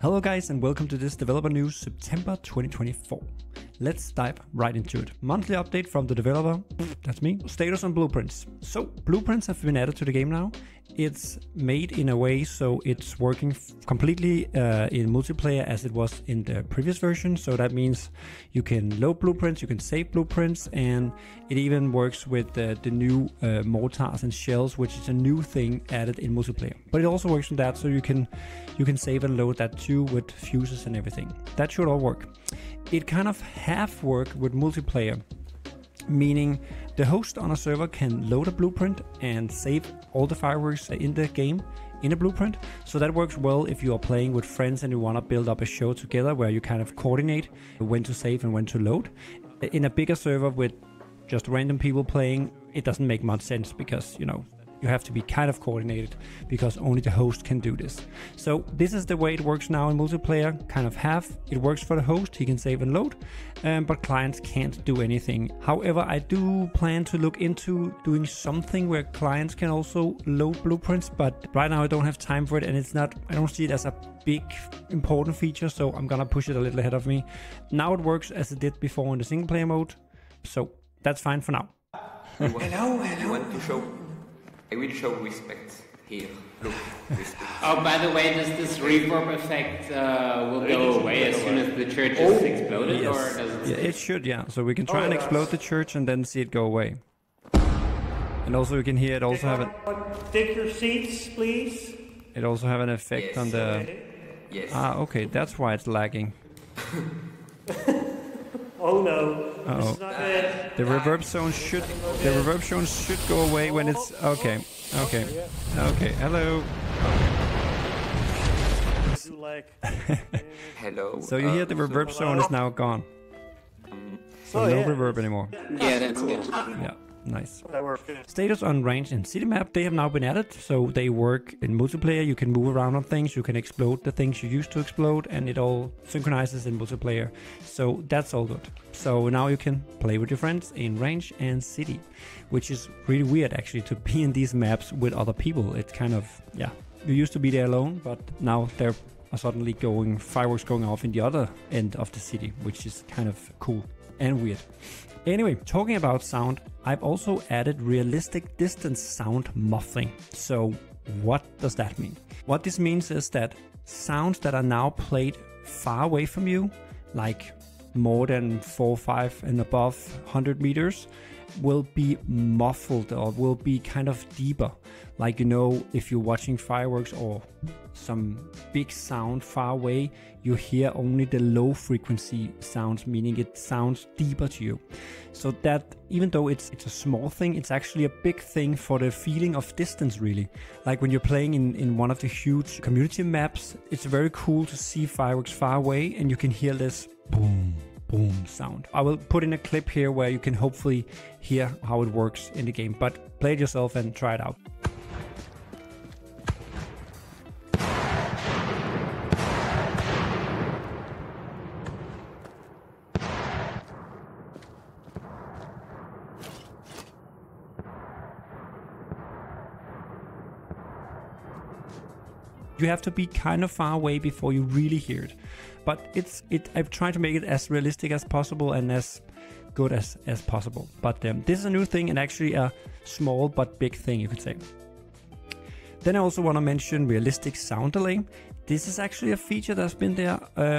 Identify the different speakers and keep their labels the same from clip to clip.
Speaker 1: Hello guys and welcome to this developer news September 2024. Let's dive right into it. Monthly update from the developer, that's me. Status on blueprints. So blueprints have been added to the game now. It's made in a way so it's working completely in multiplayer as it was in the previous version. So that means you can load blueprints, you can save blueprints, and it even works with the new mortars and shells, which is a new thing added in multiplayer. But it also works with that, so you can save and load that too with fuses and everything. That should all work. It kind of half work with multiplayer, meaning the host on a server can load a blueprint and save all the fireworks in the game in a blueprint. So that works well if you are playing with friends and you want to build up a show together where you kind of coordinate when to save and when to load. In a bigger server with just random people playing, it doesn't make much sense because, you know, you have to be kind of coordinated because only the host can do this. So this is the way it works now in multiplayer, kind of half. It works for the host, he can save and load, but clients can't do anything. However, I do plan to look into doing something where clients can also load blueprints, but right now I don't have time for it, and I don't see it as a big important feature, so I'm gonna push it a little ahead of me. Now it works as it did before in the single player mode, so that's fine for now.
Speaker 2: Hello. You want to show? I will show respect here. Look, respect.
Speaker 3: Oh, by the way, does this reverb effect will go away as soon as the church is exploded,
Speaker 1: yes.
Speaker 3: or does it?
Speaker 1: Yeah, it should, yeah. So we can try and explode the church and then see it go away. And also you can hear it also have a...
Speaker 4: Take your seats, please.
Speaker 1: It also have an effect on the...
Speaker 2: Yes.
Speaker 1: Ah, okay, that's why it's lagging.
Speaker 4: Oh no.
Speaker 1: Uh-oh.
Speaker 4: This is not good.
Speaker 1: The reverb zone should go away when it's... Okay. Hello.
Speaker 2: Hello.
Speaker 1: So you hear the reverb zone is now gone. So no reverb anymore.
Speaker 3: Yeah, that's good.
Speaker 1: Yeah, nice.
Speaker 4: That works good.
Speaker 1: Status on range and city map, they have now been added, so they work in multiplayer. You can move around on things, you can explode the things you used to explode, and it all synchronizes in multiplayer. So that's all good. So now you can play with your friends in range and city, which is really weird actually to be in these maps with other people. It's kind of, yeah, you used to be there alone, but now there are suddenly fireworks going off in the other end of the city, which is kind of cool and weird. Anyway, talking about sound, I've also added realistic distance sound muffling. So what does that mean? What this means is that sounds that are now played far away from you, like more than 4, 5 and above 100 meters, will be muffled or will be kind of deeper. Like, you know, if you're watching fireworks or some big sound far away, you hear only the low frequency sounds, meaning it sounds deeper to you. So that even though it's a small thing, it's actually a big thing for the feeling of distance, really. Like when you're playing in one of the huge community maps, it's very cool to see fireworks far away and you can hear this boom, boom sound. I will put in a clip here where you can hopefully hear how it works in the game, but play it yourself and try it out. You have to be kind of far away before you really hear it. But I've tried to make it as realistic as possible and as good as possible. But this is a new thing and actually a small but big thing, you could say. Then I also want to mention realistic sound delay. This is actually a feature that's been there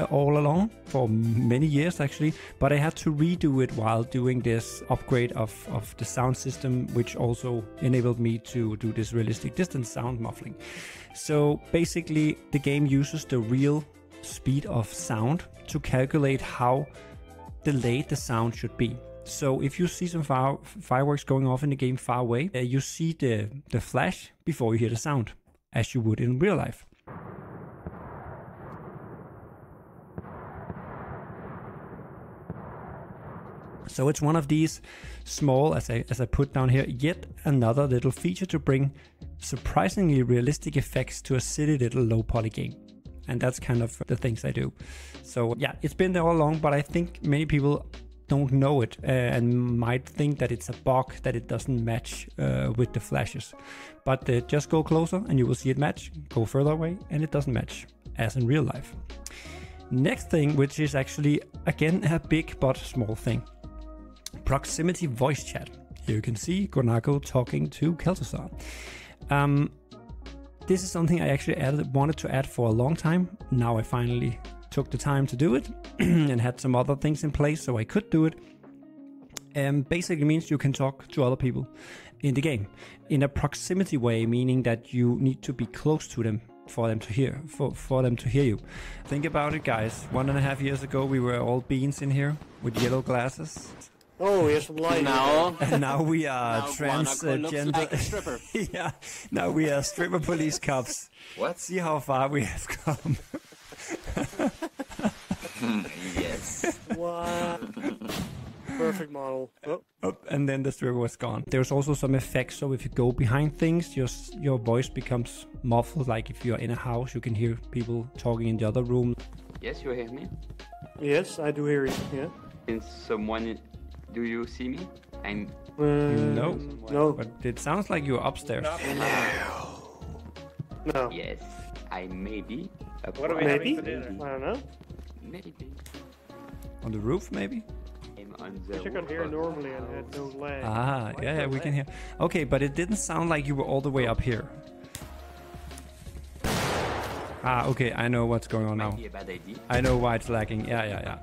Speaker 1: all along for many years actually, but I had to redo it while doing this upgrade of the sound system, which also enabled me to do this realistic distance sound muffling. So basically the game uses the real speed of sound to calculate how delayed the sound should be. So if you see some fireworks going off in the game far away, you see the flash before you hear the sound, as you would in real life. So it's one of these small, as I put down here, yet another little feature to bring surprisingly realistic effects to a silly little low poly game. And that's kind of the things I do. So yeah, it's been there all along, but I think many people don't know it and might think that it's a bug, that it doesn't match with the flashes. But just go closer and you will see it match. Go further away and it doesn't match. as in real life. Next thing, which is actually again a big but small thing, proximity voice chat. Here you can see Gonako talking to Kel'Thuzar. This is something I actually wanted to add for a long time. Now I finally took the time to do it and had some other things in place so I could do it. Basically means you can talk to other people in the game in a proximity way, meaning that you need to be close to them for them to hear you. Think about it, guys. 1.5 years ago we were all beans in here with yellow glasses.
Speaker 4: Oh, yes, light.
Speaker 1: And now we are transgender.
Speaker 3: Like a stripper.
Speaker 1: Yeah, now we are stripper police cops.
Speaker 2: What?
Speaker 1: See how far we have come.
Speaker 2: Yes.
Speaker 4: What? Perfect model. Oh.
Speaker 1: And then the stripper was gone. There's also some effects, so if you go behind things, your voice becomes muffled. Like if you're in a house, you can hear people talking in the other room.
Speaker 2: Yes, you hear me?
Speaker 4: Yes, I do hear you. Yeah.
Speaker 2: Is someone... Do you see me? I'm...
Speaker 1: No.
Speaker 4: No.
Speaker 1: But it sounds like you're upstairs.
Speaker 4: No.
Speaker 2: Yes, I may be.
Speaker 5: What are we
Speaker 4: Maybe?
Speaker 5: having for dinner?
Speaker 4: I don't know.
Speaker 2: Maybe.
Speaker 1: On the roof, maybe?
Speaker 2: I'm on the
Speaker 4: I could hear normally and had no lag.
Speaker 1: Ah, yeah, we can hear. Okay, but it didn't sound like you were all the way up here. Ah, okay, I know what's going on now.
Speaker 2: Might be a bad idea.
Speaker 1: I know why it's lagging. Yeah.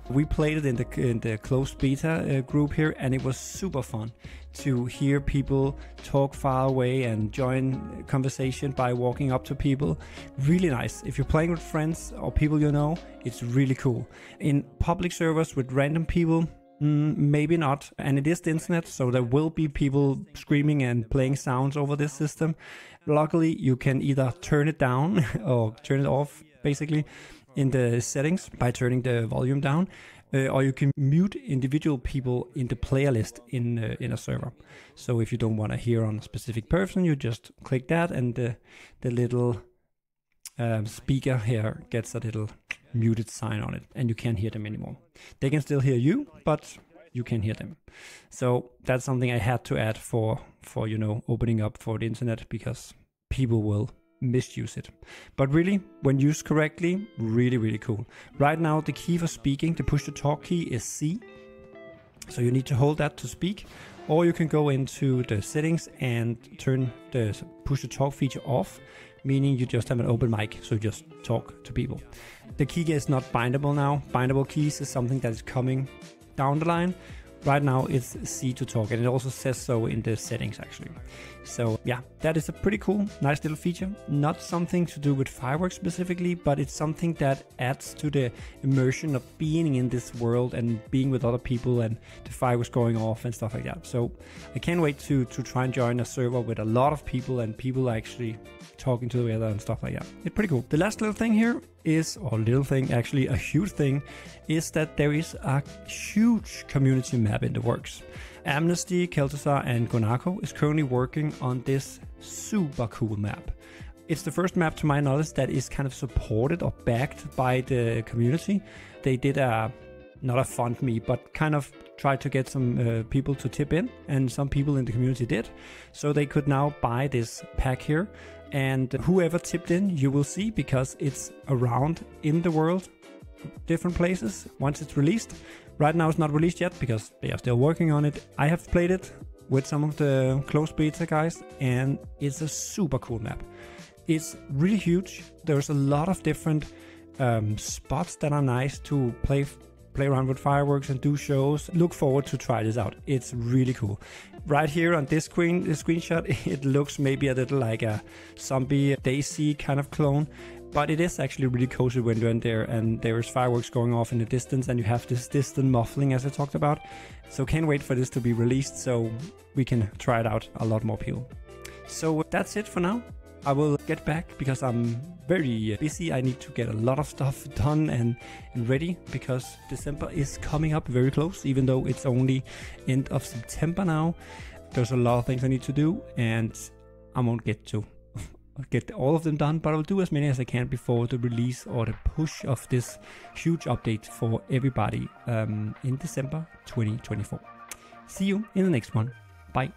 Speaker 1: We played it in the closed beta group here, and it was super fun to hear people talk far away and join conversation by walking up to people. Really nice. If you're playing with friends or people you know, it's really cool. In public servers with random people, maybe not. And it is the internet, so there will be people screaming and playing sounds over this system. Luckily, you can either turn it down or turn it off, basically, in the settings by turning the volume down, or you can mute individual people in the player list in a server. So if you don't want to hear on a specific person, you just click that, and the little speaker here gets a little muted sign on it, and you can't hear them anymore. They can still hear you, but you can hear them. So that's something I had to add for opening up for the internet, because people will misuse it. But really, when used correctly, really cool. Right now the key for speaking, the push to talk key, is C, so you need to hold that to speak, or you can go into the settings and turn the push to talk feature off, meaning you just have an open mic, so you just talk to people. The key is not bindable now. Bindable keys is something that is coming down the line. Right now it's C to talk, and it also says so in the settings actually. So yeah, that is a pretty cool, nice little feature. Not something to do with fireworks specifically, but it's something that adds to the immersion of being in this world and being with other people and the fireworks going off and stuff like that. So I can't wait to try and join a server with a lot of people and people actually talking together and stuff like that. It's pretty cool. The last little thing here is, or little thing, actually a huge thing, is that there is a huge community map in the works. Amnesty, Kel'Thuzar, and Gonako is currently working on this super cool map. It's the first map, to my knowledge, that is kind of supported or backed by the community. They did not a fund me, but kind of tried to get some people to tip in, and some people in the community did. So they could now buy this pack here, and whoever tipped in, you will see, because it's around in the world, different places, once it's released. Right now it's not released yet because they are still working on it. I have played it with some of the closed beta guys, and it's a super cool map. It's really huge. There's a lot of different spots that are nice to play around with fireworks and do shows. Look forward to try this out. It's really cool. Right here on this screenshot, it looks maybe a little like a zombie Daisy kind of clone, but it is actually really cozy when you're in there and there's fireworks going off in the distance and you have this distant muffling, as I talked about. So can't wait for this to be released so we can try it out, a lot more people. So that's it for now. I will get back because I'm very busy. I need to get a lot of stuff done and ready, because December is coming up very close, even though it's only end of September now. There's a lot of things I need to do, and I won't get to get all of them done, but I'll do as many as I can before the release or the push of this huge update for everybody in December 2024. See you in the next one. Bye.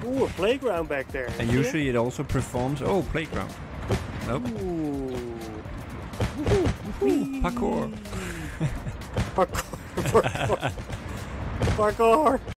Speaker 4: Ooh, a playground back there.
Speaker 1: And usually it also performs... Oh, playground. Nope.
Speaker 4: Ooh.
Speaker 1: Parkour.
Speaker 4: Parkour. Parkour. Parkour.